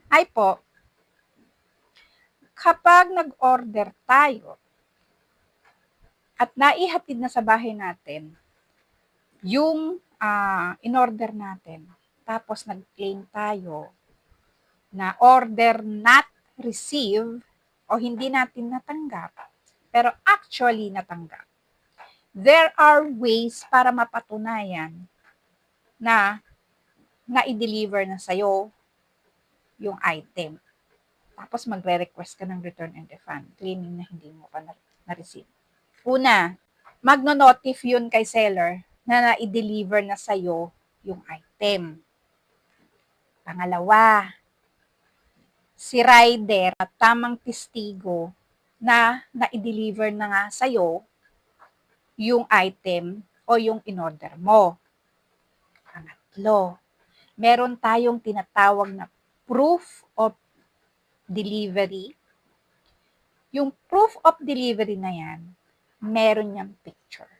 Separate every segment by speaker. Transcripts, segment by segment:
Speaker 1: Ay po, kapag nag-order tayo at naihatid na sa bahay natin yung in-order natin, tapos nag-claim tayo na order not received o hindi natin natanggap, pero actually natanggap. There are ways para mapatunayan na na-deliver na sa'yo yung item. Tapos magre-request ka ng return and refund, claiming na hindi mo pa na-receive. Una, magno-notif yun kay seller na na-deliver na sa'yo yung item. Pangalawa, si rider at tamang testigo na na-deliver na nga sa'yo yung item o yung in-order mo. Pangatlo, meron tayong tinatawag na proof of delivery. Yung proof of delivery na yan, meron niyang picture.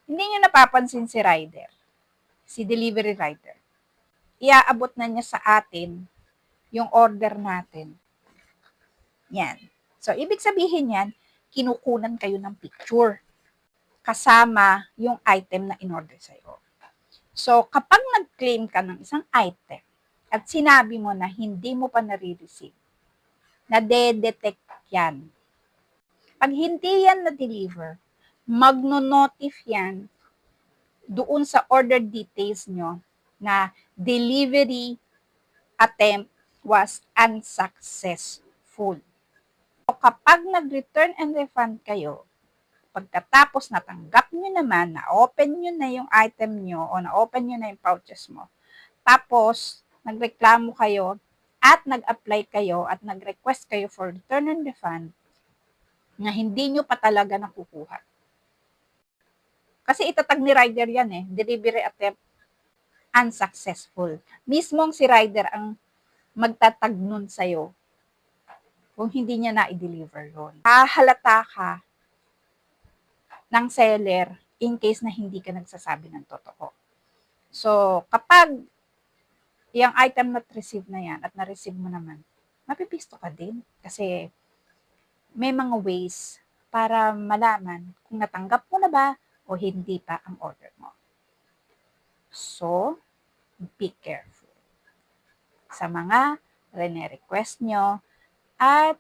Speaker 1: Hindi niyo napapansin si rider, si delivery rider. Iaabot na niya sa atin yung order natin. Yan. So, ibig sabihin yan, kinukunan kayo ng picture kasama yung item na in-order sa'yo. So, kapag nag-claim ka ng isang item at sinabi mo na hindi mo pa nare-receive, nade-detect yan. Pag hindi yan na-deliver, magno-notif yan doon sa order details nyo na delivery attempt was unsuccessful. So, kapag nag-return and refund kayo, pagkatapos natanggap nyo naman, na-open nyo na yung item nyo o na-open nyo na yung pouches mo, tapos nagreklamo kayo at nag-apply kayo at nag-request kayo for return and refund na hindi nyo pa talaga nakukuha. Kasi itatag ni rider yan delivery attempt unsuccessful. Mismong si rider ang magtatag nun sa'yo kung hindi niya na-deliver yun. Hahalata ka ng seller in case na hindi ka nagsasabi ng totoo. So, kapag yung item not receive na yan at na-receive mo naman, mapipisto ka din kasi may mga ways para malaman kung natanggap mo na ba o hindi pa ang order mo. So, be careful sa mga rene-request nyo at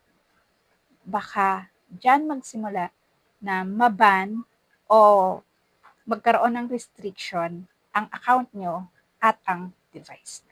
Speaker 1: baka dyan magsimula na maban o magkaroon ng restriction ang account nyo at ang device.